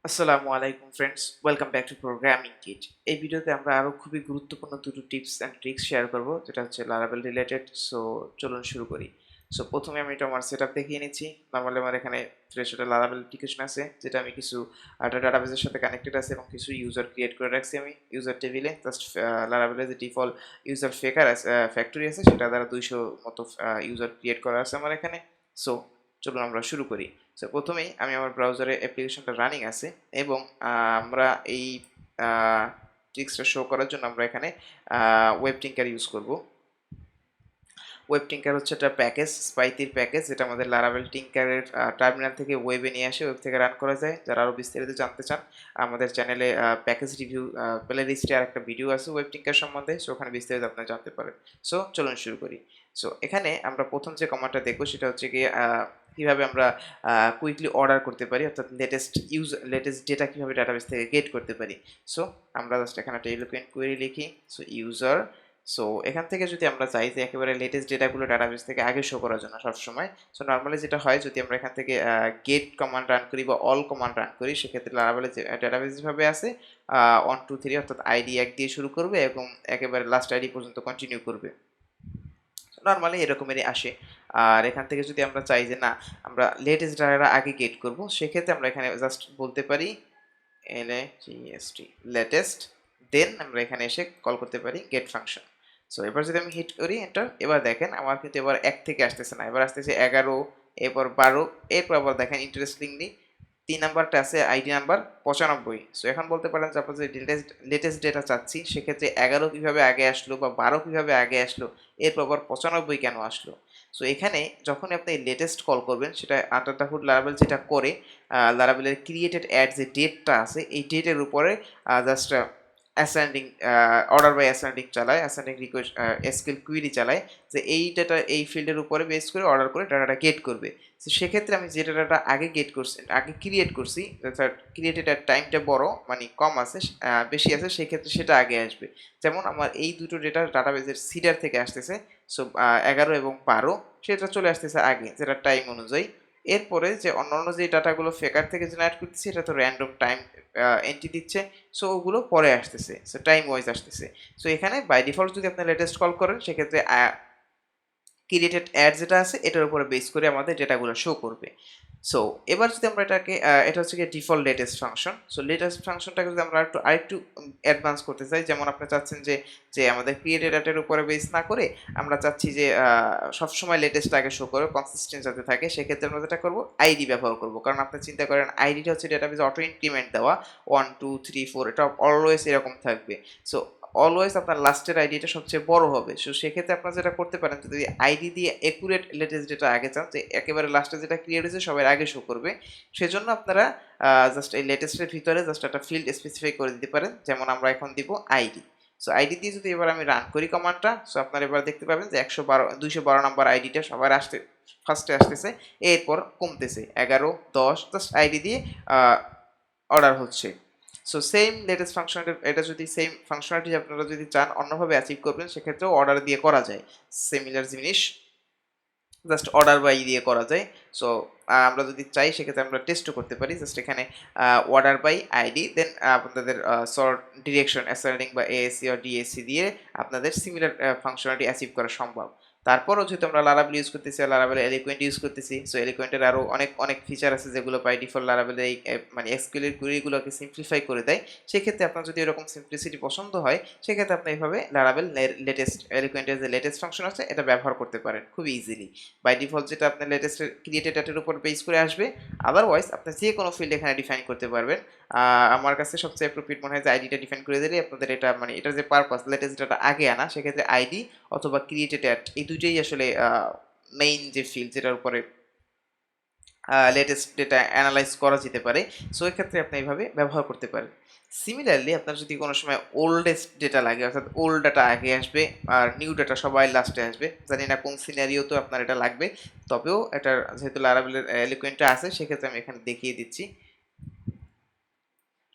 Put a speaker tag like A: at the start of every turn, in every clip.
A: আসসালামু আলাইকুম friends, welcome back to programming kit. এই ভিডিওতে আমরা আরো খুবই গুরুত্বপূর্ণ দুটো টিপস অ্যান্ড ট্রিক্স শেয়ার করব, যেটা হচ্ছে লারাভেল রিলেটেড। সো চলুন শুরু করি। সো প্রথমে আমি এটা আমার সেটআপ দেখিয়ে নিচ্ছি। নরমালি আমার এখানে ফ্রেশ একটা লারাভেল অ্যাপ্লিকেশন আছে, যেটা আমি কিছু ডাটাবেসের সাথে কানেক্টেড আছে এবং কিছু ইউজার ক্রিয়েট করে রাখছি আমি ইউজার টেবিলে। জাস্ট লারাভেলের যে ডিফল্ট ইউজার ফ্যাক্টরি আছে, সেটা দ্বারা 200 মতো ইউজার ক্রিয়েট করা আছে আমার এখানে। সো চলুন আমরা শুরু করি। সো প্রথমেই আমি আমার ব্রাউজারে অ্যাপ্লিকেশনটা রানিং আছে এবং আমরা এই ট্রিক্সটা শো করার জন্য আমরা এখানে ওয়েব টিঙ্কার ইউজ করব। ওয়েব টিঙ্কার হচ্ছে একটা প্যাকেজ, স্পাইতির প্যাকেজ, যেটা আমাদের লারাভেল টিঙ্কারের টার্মিনাল থেকে ওয়েবে নিয়ে আসে, ওয়েব থেকে রান করা যায়। যারা আরও বিস্তারিত জানতে চান, আমাদের চ্যানেলে প্যাকেজ রিভিউ প্লে লিস্টে আর একটা ভিডিও আছে ওয়েব টিঙ্কার সম্বন্ধে, সো ওখানে বিস্তারিত আপনারা জানতে পারেন। সো চলুন শুরু করি। সো এখানে আমরা প্রথম যে কমান্ডটা দেখবো সেটা হচ্ছে গিয়ে কিভাবে আমরা কুইকলি অর্ডার করতে পারি, অর্থাৎ লেটেস্ট ডেটা কিভাবে ডাটাবেস থেকে গেট করতে পারি। সো আমরা জাস্ট এখানে একটা এলোকুয়েন্ট কোয়েরি লিখি। সো ইউজার, সো এখান থেকে যদি আমরা চাই যে একেবারে লেটেস্ট ডেটাগুলো ডাটাবেস থেকে আগে শো করার জন্য সবসময়, সো নর্মালি যেটা হয়, যদি আমরা এখান থেকে গেট কমান্ড রান করি বা অল কমান্ড রান করি, সেক্ষেত্রে লারাভেলে যে ডাটাবেস যেভাবে আছে 1 2 3 অর্থাৎ আইডি 1 দিয়ে শুরু করবে এবং একেবারে লাস্ট আইডি পর্যন্ত কন্টিনিউ করবে। নর্মালি এরকমেরই আসে। আর এখান থেকে যদি আমরা চাই যে না, আমরা লেটেস্ট ডাটা আগে গেট করব, সেক্ষেত্রে আমরা এখানে জাস্ট বলতে পারি LATEST লেটেস্ট, দেন আমরা এখানে এসে কল করতে পারি গেট ফাংশন। সো এবার যদি আমি হিট করি এন্টার, এবার দেখেন আমার কিন্তু এবার 1 থেকে আসতেছে না, এবার আসতেছে 11, এরপর 12, এরপর আবার দেখেন ইন্টারেস্টিংলি 3 নাম্বারটা আছে আইডি নাম্বার 95। সো এখন বলতে পারেন যে আপনারা যদি লেটেস্ট ডেটা চাচ্ছি, সেক্ষেত্রে 11 কিভাবে আগে আসলো বা 12 কিভাবে আগে আসলো, এরপর আবার 95 কেন আসলো। সো এখানে যখন আপনি লেটেস্ট কল করবেন, সেটা আন্ডার দ্য হুড লারাভেল যেটা করে, লারাভেলের ক্রিয়েটেড অ্যাড যে ডেটটা আছে, এই ডেটের উপরে just ascending order by ascending চালায়, অ্যাসেন্ডিং রিকোয়েস্ট এসকিউএল কুইরি চালায়, যে এই ডাটা এই ফিল্ডের উপরে বেস করে অর্ডার করে ডাটাটা গেট করবে। তো সেক্ষেত্রে আমি যে ডাটাটা আগে গেট করছি, আগে ক্রিয়েট করছি, ক্রিয়েটেড এর টাইমটা বড় মানে কম আছে, বেশি আছে, সেই ক্ষেত্রে সেটা আগে আসবে। যেমন আমার এই দুটো ডেটা ডাটাবেজের সিডার থেকে আসতেছে, সো 11 এবং 12 সেটা চলে আসতেছে আগে, যেটা টাইম অনুযায়ী। এরপরে যে অন্যান্য যে ডাটাগুলো ফেকার থেকে জেনারেট করতেছে, এটা তো র্যান্ডম টাইম এন্ট্রি দিচ্ছে, সো ওগুলো পরে আসতেছে, সো টাইম ওয়াইজ আসতেছে। সো এখানে বাই ডিফল্ট যদি আপনি লেটেস্ট কল করেন, সেক্ষেত্রে ক্রিয়েটেড অ্যাড যেটা আছে এটার উপরে বেস করে আমাদের ডেটাগুলো শো করবে। সো এবার যদি আমরা এটাকে এটা হচ্ছে গিয়ে default latest function. So latest ফাংশনটাকে যদি আমরা আরেকটু অ্যাডভান্স করতে চাই, যেমন আপনি চাচ্ছেন যে যে আমাদের ক্রিয়েটেড অ্যাডের উপরে বেস না করে আমরা চাচ্ছি যে সবসময় লেটেস্ট আগে শো করে কনসিস্টেন্ট যাতে থাকে, সেক্ষেত্রে আমরা যেটা করবো আইডি ব্যবহার করবো। কারণ আপনি চিন্তা করেন আইডিটা হচ্ছে ডেটাবেজে অটো ইনক্রিমেন্ট দেওয়া, 1 2 3 4 এটা অলওয়েজ এরকম থাকবে। সো অলওয়েজ আপনার লাস্টের আইডিটা সবচেয়ে বড় হবে। সো সেক্ষেত্রে আপনারা যেটা করতে পারেন, যদি আইডি দিয়ে একুরেট লেটেস্ট যেটা আগে চান, যে একেবারে লাস্টে যেটা ক্রিয়েট হয়েছে সবার আগে শো করবে, সেজন্য আপনারা জাস্ট এই লেটেস্টের ভিতরে জাস্ট একটা ফিল্ড স্পেসিফাই করে দিতে পারেন। যেমন আমরা এখন দিব আইডি। সো আইডি দিয়ে যদি এবার আমি রান করি কমান্ডটা, সো আপনারা এবার দেখতে পাবেন যে 212 নম্বর আইডিটা সবার ফার্স্টে আসতেছে, এরপর কমতেছে 11 10, জাস্ট আইডি দিয়ে অর্ডার হচ্ছে। সো সেম লেটেস্ট ফাংশনালিটি, এটা যদি সেম ফাংশনালিটি আপনারা যদি চান অন্যভাবে অ্যাচিভ করবেন, সেক্ষেত্রেও অর্ডার দিয়ে করা যায়। সিমিলার জিনিস জাস্ট অর্ডার বাই দিয়ে করা যায়। সো আমরা যদি চাই, সেক্ষেত্রে আমরা টেস্টও করতে পারি। জাস্ট এখানে অর্ডার বাই আইডি, দেন আপনাদের সর্ট ডিরেকশন অ্যাসেন্ডিং বা এএসসি আর ডিএসসি দিয়ে আপনাদের সিমিলার ফাংশনালিটি অ্যাচিভ করা সম্ভব। তারপরও যেহেতু আমরা লারাভেল ইউজ করতেছি, লারাভেল এলিকুয়েন্ট ইউজ করতেছি, সো এলিকুয়েন্টের আরও অনেক অনেক ফিচার আছে যেগুলো বাই ডিফল্ট লারাভেলের এই মানে এসকিউএল কুইরিগুলোকে সিম্পলিফাই করে দেয়। সেক্ষেত্রে আপনার যদি এরকম সিম্পলিসিটি পছন্দ হয়, সেক্ষেত্রে আপনি এইভাবে লারাভেল লেটেস্ট এলিকুয়েন্টের যে লেটেস্ট ফাংশন আছে এটা ব্যবহার করতে পারেন খুবই ইজিলি। বাই ডিফল্ট যেটা আপনার লেটেস্ট ক্রিয়েটেড ডেটার উপর বেস করে আসবে, আদারওয়াইজ আপনি যে কোনো ফিল্ড এখানে ডিফাইন করতে পারবেন। আমার কাছে সবচেয়ে অ্যাপ্রোপ্রিয়েট মনে হয় যে আইডিটা ডিফাইন করে দিলে আপনাদের এটা মানে এটার যে পারপাস লেটেস্ট ডেটা আগে আনা, সেক্ষেত্রে আইডি অথবা ক্রিয়েটেড অ্যাড এই দুইটাই আসলে মেইন যে ফিল্ড যেটার উপরে লেটেস্ট ডেটা অ্যানালাইজ করা যেতে পারে। সো এক্ষেত্রে আপনি এইভাবে ব্যবহার করতে পারেন। সিমিলারলি আপনার যদি কোনো সময় ওল্ডেস্ট ডেটা লাগে, অর্থাৎ ওল্ড ডাটা আগে আসবে আর নিউ ডাটা সবাই লাস্টে আসবে, জানি না কোন সিনারিওতে আপনার এটা লাগবে, তবেও এটার যেহেতু লারাভেলের এলিকুয়েন্টটা আছে, সেক্ষেত্রে আমি এখানে দেখিয়ে দিচ্ছি।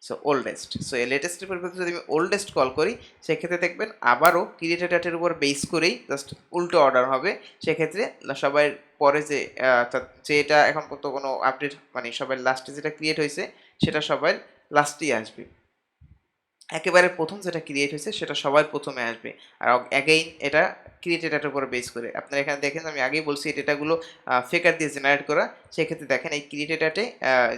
A: সো ওল্ডেস্ট, সো এই লেটেস্টের পরিবর্তে যদি আমি ওল্ডেস্ট কল করি, সেক্ষেত্রে দেখবেন আবারও ক্রিয়েটেড ডেটার উপর বেস করেই জাস্ট উল্টো অর্ডার হবে। সেক্ষেত্রে সবার পরে যে যেটা এখন পর্যন্ত কোনো আপডেট মানে সবার লাস্টে যেটা ক্রিয়েট হয়েছে, সেটা সবার লাস্টেই আসবে। একেবারে প্রথম যেটা ক্রিয়েট হয়েছে সেটা সবার প্রথমে আসবে। আর অ্যাগেইন এটা ক্রিয়েটেড ডেটার উপরে বেস করে। আপনারা এখানে দেখেন আমি আগেই বলছি এই ডেটাগুলো ফেকার দিয়ে জেনারেট করা। সেক্ষেত্রে দেখেন এই ক্রিয়েটেড ডেটাতে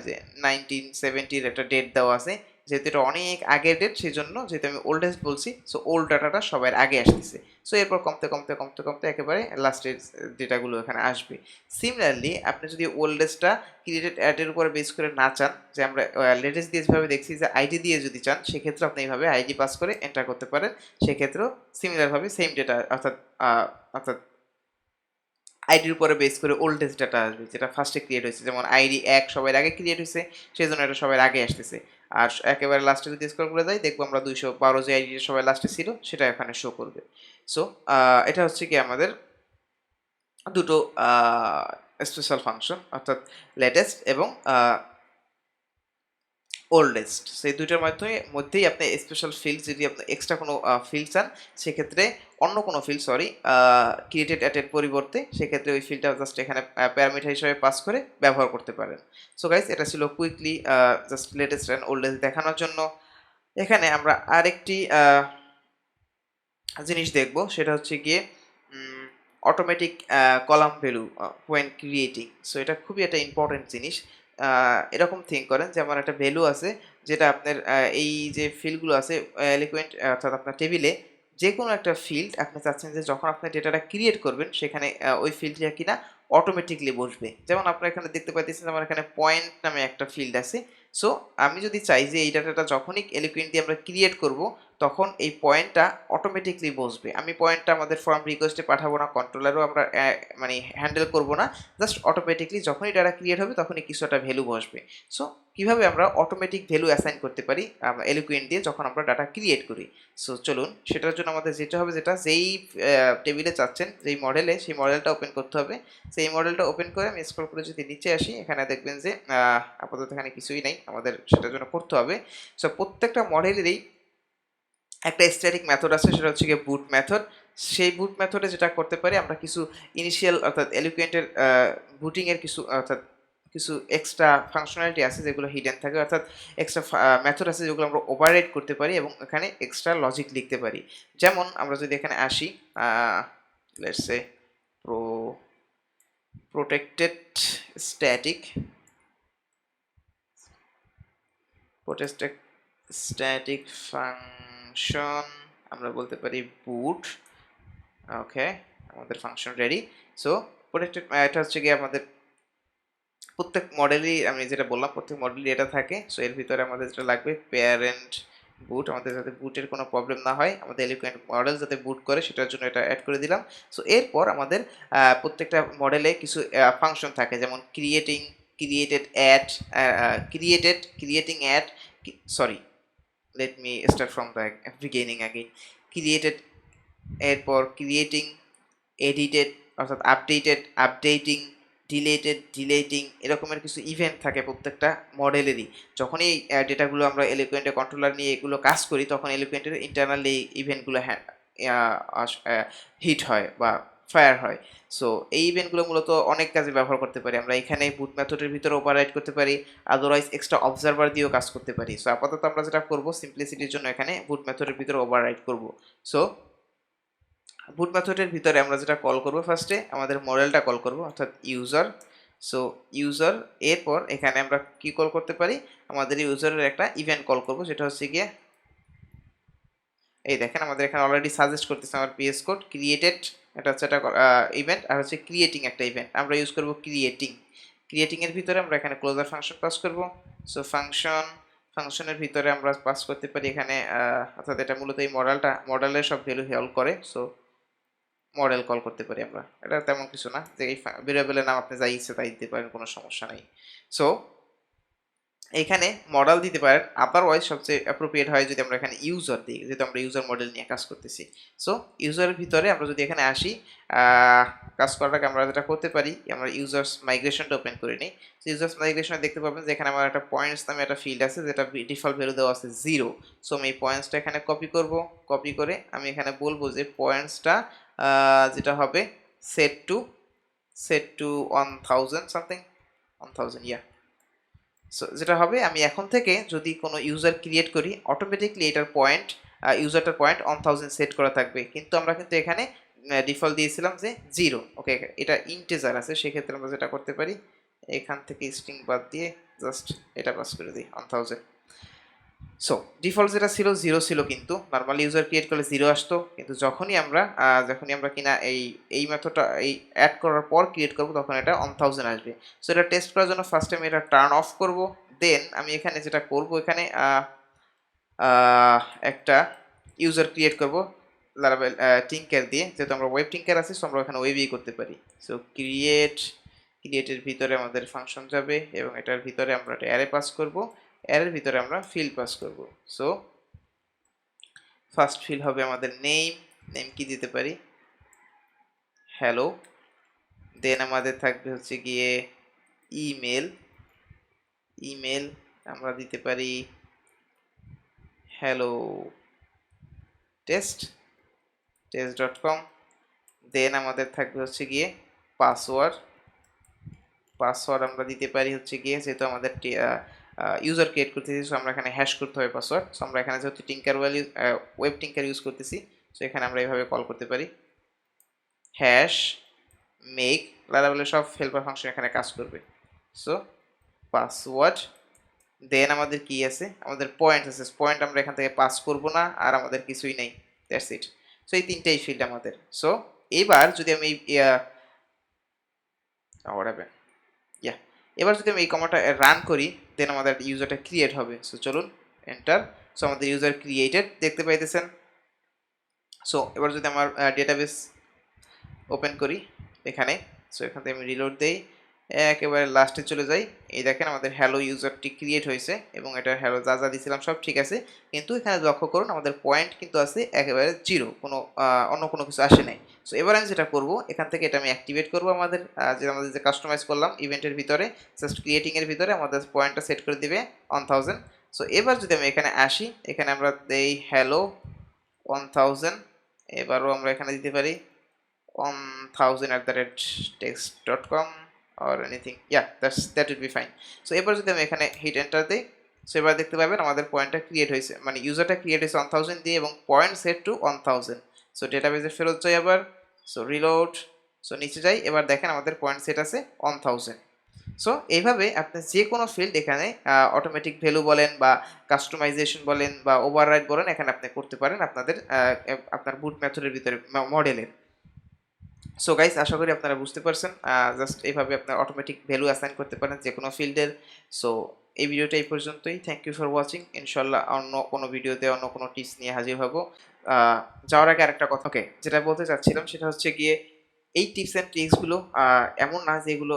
A: যে 1970 এর একটা ডেট দেওয়া আছে। যেহেতু এটা অনেক আগের ডেট সেজন্য যেহেতু আমি ওল্ডেস্ট বলছি, সো ওল্ড ডাটাটা সবার আগে আসতেছে। সো এরপর কমতে একেবারে লাস্টের ডেটাগুলো এখানে আসবে। সিমিলারলি আপনি যদি ওল্ডেস্টটা ক্রিয়েটেড অ্যাডের উপরে বেস করে না চান, যে আমরা লেটেস্ট দিয়ে যেভাবে দেখছি যে আইডি দিয়ে যদি চান, সেক্ষেত্রে আপনি এইভাবে আইডি পাস করে এন্টার করতে পারেন। সেক্ষেত্রেও সিমিলারভাবে সেম ডেটা অর্থাৎ অর্থাৎ আইডির উপরে বেস করে ওল্ডেস্ট ডাটা আসবে যেটা ফার্স্টে ক্রিয়েট হয়েছে। যেমন আইডি ১ সবার আগে ক্রিয়েট হয়েছে, সেই জন্য এটা সবার আগে আসতেছে। আর একেবারে লাস্টে যদি স্ক্রল করে যাই দেখবো আমরা ২১২ যে আইডিটা সবার লাস্টে ছিল সেটা এখানে শো করবে। সো এটা হচ্ছে কি আমাদের দুটো স্পেশাল ফাংশন, অর্থাৎ লেটেস্ট এবং ওল্ডেস্ট। সেই দুইটার মধ্যেই আপনি স্পেশাল ফিল্ড যদি আপনি এক্সট্রা কোনো ফিল্ড চান, সেক্ষেত্রে অন্য কোনো ফিল্ড ক্রিয়েটেড অ্যাটের পরিবর্তে সেক্ষেত্রে ওই ফিল্ডটা জাস্ট এখানে প্যারামিটার হিসেবে পাস করে ব্যবহার করতে পারেন। সো গাইস, এটা ছিল quickly just latest and oldest দেখানোর জন্য। এখানে আমরা আরেকটি জিনিস দেখব, সেটা হচ্ছে গিয়ে automatic column value when creating. So এটা খুবই একটা ইম্পর্টেন্ট জিনিস। এরকম থিঙ্ক করেন যে আমার একটা ভ্যালু আছে, যেটা আপনার এই যে ফিল্ডগুলো আছে এলিকুয়েন্ট অর্থাৎ আপনার টেবিলে যে কোনো একটা ফিল্ড আপনি চাচ্ছেন যে যখন আপনি ডেটাটা ক্রিয়েট করবেন সেখানে ওই ফিল্ডটা কিনা অটোমেটিকলি বসবে। যেমন আপনারা এখানে দেখতে পাইতেছেন আমার এখানে পয়েন্ট নামে একটা ফিল্ড আছে। সো আমি যদি চাই যে এই ডাটাটা যখনই এলিকুয়েন্ট দিয়ে আমরা ক্রিয়েট করব, তখন এই পয়েন্টটা অটোমেটিকলি বসবে। আমি পয়েন্টটা আমাদের ফর্ম রিকোয়েস্টে পাঠাবো না, কন্ট্রোলারও আমরা মানে হ্যান্ডেল করব না। জাস্ট অটোমেটিকলি যখনই ডাটা ক্রিয়েট হবে তখনই কিছু একটা ভ্যালু বসবে। সো কিভাবে আমরা অটোমেটিক ভ্যালু অ্যাসাইন করতে পারি এলিকুয়েন্ট দিয়ে যখন আমরা ডাটা ক্রিয়েট করি। সো চলুন সেটার জন্য আমাদের যেটা হবে, যেই টেবিলে চাচ্ছেন যেই মডেলে, সেই মডেলটা ওপেন করতে হবে। সেই মডেলটা ওপেন করে আমি স্ক্রল করে যদি নিচে আসি, এখানে দেখবেন যে আপাতত এখানে কিছুই নাই, আমাদের সেটার জন্য করতে হবে। সো প্রত্যেকটা মডেলেরই একটা স্ট্যাটিক মেথড আছে, সেটা হচ্ছে গিয়ে বুট মেথড। সেই বুট মেথডে যেটা করতে পারি আমরা কিছু ইনিশিয়াল অর্থাৎ এলিকুয়েন্টের বুটিংয়ের কিছু এক্সট্রা ফাংশনালিটি আছে যেগুলো হিডেন থাকে, অর্থাৎ এক্সট্রা মেথড আছে যেগুলো আমরা ওভাররাইড করতে পারি এবং এখানে এক্সট্রা লজিক লিখতে পারি। যেমন আমরা যদি এখানে আসি, let's say protected static protected static function, আমরা বলতে পারি বুট। ওকে, আমাদের ফাংশন রেডি। সো প্রোটেক্টেড এটা হচ্ছে গিয়ে আমাদের প্রত্যেক মডেলই, আমি যেটা বললাম প্রত্যেক মডেলই এটা থাকে। সো এর ভিতরে আমাদের যেটা লাগবে প্যারেন্ট বুট, আমাদের যাতে বুটের কোনো প্রবলেম না হয়, আমাদের এলিকুয়েন্ট মডেল যাতে বুট করে সেটার জন্য এটা অ্যাড করে দিলাম। সো এরপর আমাদের প্রত্যেকটা মডেলে কিছু ফাংশন থাকে, যেমন created add, creating add, sorry, let me start from the beginning again. Created, এরপর ক্রিয়েটিং, এডিটেড অর্থাৎ আপডেটিং, ডিলেটিং, এরকমের কিছু ইভেন্ট থাকে প্রত্যেকটা মডেলেরই। যখনই এই ডেটাগুলো আমরা এলিকুয়েন্টের কন্ট্রোলার নিয়ে এগুলো কাজ করি, তখন এলিকুয়েন্টের ইন্টারনাল এই ইভেন্টগুলো হিট হয় বা ফায়ার হয়। সো এই ইভেন্টগুলো মূলত অনেক কাজে ব্যবহার করতে পারি আমরা। এখানে বুট মেথডের ভিতরে ওভাররাইড করতে পারি, আদারওয়াইজ এক্সট্রা অবজারভার দিয়েও কাজ করতে পারি। সো আপাতত আমরা যেটা করব, সিম্পলিসিটির জন্য এখানে বুট মেথডের ভিতরে ওভাররাইড করব। সো বুট মেথডের ভিতরে আমরা যেটা কল করব, ফার্স্টে আমাদের মডেলটা কল করব, অর্থাৎ ইউজার। সো ইউজার, এরপর এখানে আমরা কি কল করতে পারি, আমাদের ইউজারের একটা ইভেন্ট কল করব, যেটা হচ্ছে গিয়ে এই দেখেন আমাদের এখানে অলরেডি সাজেস্ট করতেছে আমার পিএস কোড ক্রিয়েটেড, এটা হচ্ছে একটা ইভেন্ট, আর হচ্ছে ক্রিয়েটিং একটা ইভেন্ট। আমরা ইউজ করব ক্রিয়েটিং এর ভিতরে আমরা এখানে ক্লোজার ফাংশন পাস করব। সো ফাংশনের ভিতরে আমরা পাস করতে পারি এখানে অর্থাৎ এটা মূলত এই মডেলের সব ভ্যালু হেল্প করে। সো মডেল কল করতে পারি আমরা, এটা তেমন কিছু না, যে এই ভেরিয়েবলের নাম আপনি যাই ইচ্ছে তাই দিতে পারেন, কোনো সমস্যা নেই। সো এখানে মডেল দিতে পারেন, আদারওয়াইজ সবচেয়ে অ্যাপ্রোপ্রিয়েট হয় যদি আমরা এখানে ইউজার দিই, যেহেতু আমরা ইউজার মডেল নিয়ে কাজ করতেছি। সো ইউজারের ভিতরে আমরা যদি এখানে আসি, কাজ করার আগে আমরা যেটা করতে পারি, আমরা ইউজার্স মাইগ্রেশনটা ওপেন করে নিই। ইউজার্স মাইগ্রেশনে দেখতে পাবেন যে এখানে আমার একটা পয়েন্টস নামে একটা ফিল্ড আছে, যেটা ডিফল্ট ভ্যালু দেওয়া আছে 0। সো আমি এই পয়েন্টসটা এখানে কপি করে আমি এখানে বলবো যে পয়েন্টসটা যেটা হবে set to 1000 something, 1000, yeah so যেটা হবে, আমি এখন থেকে যদি কোনো ইউজার ক্রিয়েট করি অটোমেটিকলি এটার পয়েন্ট, ইউজারটার পয়েন্ট 1000 সেট করা থাকবে, কিন্তু আমরা কিন্তু এখানে ডিফল্ট দিয়েছিলাম যে 0। ওকে, এটা ইন্টিজার আছে, সেক্ষেত্রে আমরা যেটা করতে পারি এখান থেকে স্ট্রিং বাদ দিয়ে জাস্ট এটা পাস করে দিই 1000। সো ডিফল্ট যেটা ছিল 0 ছিল, কিন্তু নর্মালি ইউজার ক্রিয়েট করলে 0 আসতো, কিন্তু যখনই আমরা কিনা এই মেথডটা এই অ্যাড করার পর ক্রিয়েট করব তখন এটা 1000 আসবে। সো এটা টেস্ট করার জন্য ফার্স্ট টাইম এটা টার্ন অফ করব, দেন আমি এখানে যেটা করব এখানে একটা ইউজার ক্রিয়েট করব লারাভেল টিঙ্কার দিয়ে, যেহেতু আমরা ওয়েব টিঙ্কার আছি, সো আমরা এখানে ওয়েবই করতে পারি। সো ক্রিয়েটের ভিতরে আমাদের ফাংশন যাবে এবং এটার ভিতরে আমরা একটা অ্যারে পাস করব, অ্যারের ভিতরে আমরা ফিল্ড পাস করব। সো ফার্স্ট ফিল্ড হবে আমাদের নেম কি দিতে পারি, হ্যালো। দেন আমাদের থাকবে হচ্ছে গিয়ে ইমেল আমরা দিতে পারি হ্যালো টেস্ট.com। দেন আমাদের থাকবে হচ্ছে গিয়ে পাসওয়ার্ড আমরা দিতে পারি হচ্ছে গিয়ে, যেহেতু আমাদের ইউজার ক্রিয়েট করতেছি, সো আমরা এখানে হ্যাশ করতে হবে পাসওয়ার্ড। সো আমরা এখানে যেহেতু ওয়েব টিঙ্কার ইউজ করতেছি, সো এখানে আমরা এইভাবে কল করতে পারি হ্যাশ মেক। লারাভেলের সব হেল্পার ফাংশন এখানে কাজ করবে। সো পাসওয়ার্ড, দেন আমাদের কি আছে, আমাদের পয়েন্ট আছে, পয়েন্ট আমরা এখান থেকে পাস করব না, আর আমাদের কিছুই নেই, দ্যাটস ইট। সো এই তিনটাই ফিল্ড আমাদের। সো এবার যদি আমি এবার যদি আমি এই কমান্ডটা রান করি, দেন আমাদের ইউজারটা ক্রিয়েট হবে। সো চলুন এন্টার। সো আমাদের ইউজার ক্রিয়েটেড দেখতে পাইতেছেন। সো এবার যদি আমার ডেটাবেস ওপেন করি এখানে, সো এখান থেকে আমি রিলোড দেই, একেবারে লাস্টে চলে যাই, এই দেখেন আমাদের হ্যালো ইউজারটি ক্রিয়েট হয়েছে এবং এটা হ্যালো যা যা দিয়েছিলাম সব ঠিক আছে, কিন্তু এখানে লক্ষ্য করুন আমাদের পয়েন্ট কিন্তু আছে একেবারে 0, কোনো অন্য কোনো কিছু আসে নাই। সো এবার আমি যেটা করব, এখান থেকে এটা আমি অ্যাক্টিভেট করব, আমাদের যে কাস্টমাইজ করলাম ইভেন্টের ভিতরে, জাস্ট ক্রিয়েটিংয়ের ভিতরে আমাদের পয়েন্টটা সেট করে দিবে 1000। সো এবার যদি আমি এখানে আসি, এখানে আমরা দেই হ্যালো 1000, এবারও আমরা এখানে দিতে পারি 1000@text.com or anything, yeah, that would be fine. So এবার যদি আমি এখানে হিট এন্টার দেই, সো এবার দেখতে পাবেন আমাদের পয়েন্টটা ক্রিয়েট হয়েছে, মানে ইউজারটা ক্রিয়েট হয়েছে 1000 দিয়ে এবং পয়েন্ট সেট টু 1000। সো ডেটাবেসে ফেরত যাই আবার, সো রিলোড, সো নিচে যাই, এবার দেখেন আমাদের পয়েন্ট সেট আছে 1000। সো এইভাবে আপনি যে কোনো ফিল্ড এখানে অটোমেটিক ভ্যালু বলেন বা কাস্টমাইজেশন বলেন বা ওভাররাইড বলেন, এখানে আপনি করতে পারেন আপনার বুট মেথডের ভিতরে মডেলের। সো গাইস, আশা করি আপনারা বুঝতে পারছেন, জাস্ট এইভাবে আপনার অটোমেটিক ভ্যালু অ্যাসাইন করতে পারেন যে কোনো ফিল্ডের। সো এই ভিডিওটা এই পর্যন্তই, থ্যাংক ইউ ফর ওয়াচিং। ইনশাল্লাহ অন্য কোনো ভিডিওতে অন্য কোনো টিপস নিয়ে হাজির হব। যাওয়ার আগে আরেকটা কথা, যেটা বলতে চাচ্ছিলাম সেটা হচ্ছে গিয়ে এই টিপস অ্যান্ড ট্রিক্সগুলো এমন না যে এগুলো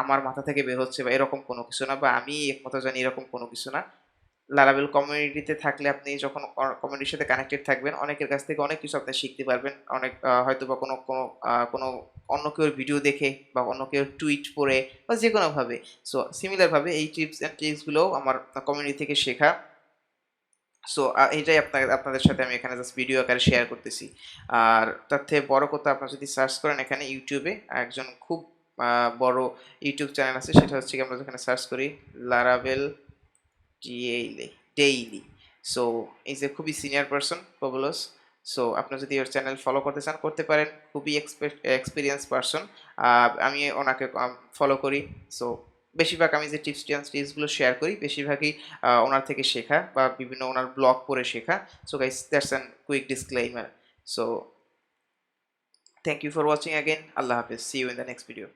A: আমার মাথা থেকে বের হচ্ছে বা এরকম কোনো কিছু না, বা আমি একমাত্র জানি এরকম কোনো কিছু না। লারাভেল কমিউনিটিতে থাকলে আপনি যখন কমিউনিটির সাথে কানেক্টেড থাকবেন, অনেকের কাছ থেকে অনেক কিছু আপনি শিখতে পারবেন। অনেক হয়তো বা কোনো অন্য কেউ ভিডিও দেখে বা অন্য কেউ টুইট পড়ে বা যে কোনোভাবে। সো সিমিলারভাবে এই টিপস অ্যান্ড ট্রিক্সগুলোও আমার কমিউনিটি থেকে শেখা। সো এটাই আপনাদের সাথে আমি এখানে জাস্ট ভিডিও আকারে শেয়ার করতেছি। আর তার থেকে বড় কথা, আপনারা যদি সার্চ করেন এখানে ইউটিউবে একজন খুব বড় ইউটিউব চ্যানেল আছে, সেটা হচ্ছে কি আমরা যেখানে সার্চ করি Laravel daily. So is a খুবই সিনিয়র পারসন, পপুলাস। সো আপনারা যদি ওর চ্যানেল ফলো করতে চান করতে পারেন, খুবই এক্সপিরিয়েন্স পারসন। আমি ওনাকে ফলো করি। সো বেশিরভাগ আমি যে টিপসগুলো শেয়ার করি বেশিরভাগই ওনার থেকে শেখা বা বিভিন্ন ওনার ব্লগ পড়ে শেখা। So guys, that's an quick disclaimer. So thank you for watching again. আল্লাহ হাফেজ, see you in the next video.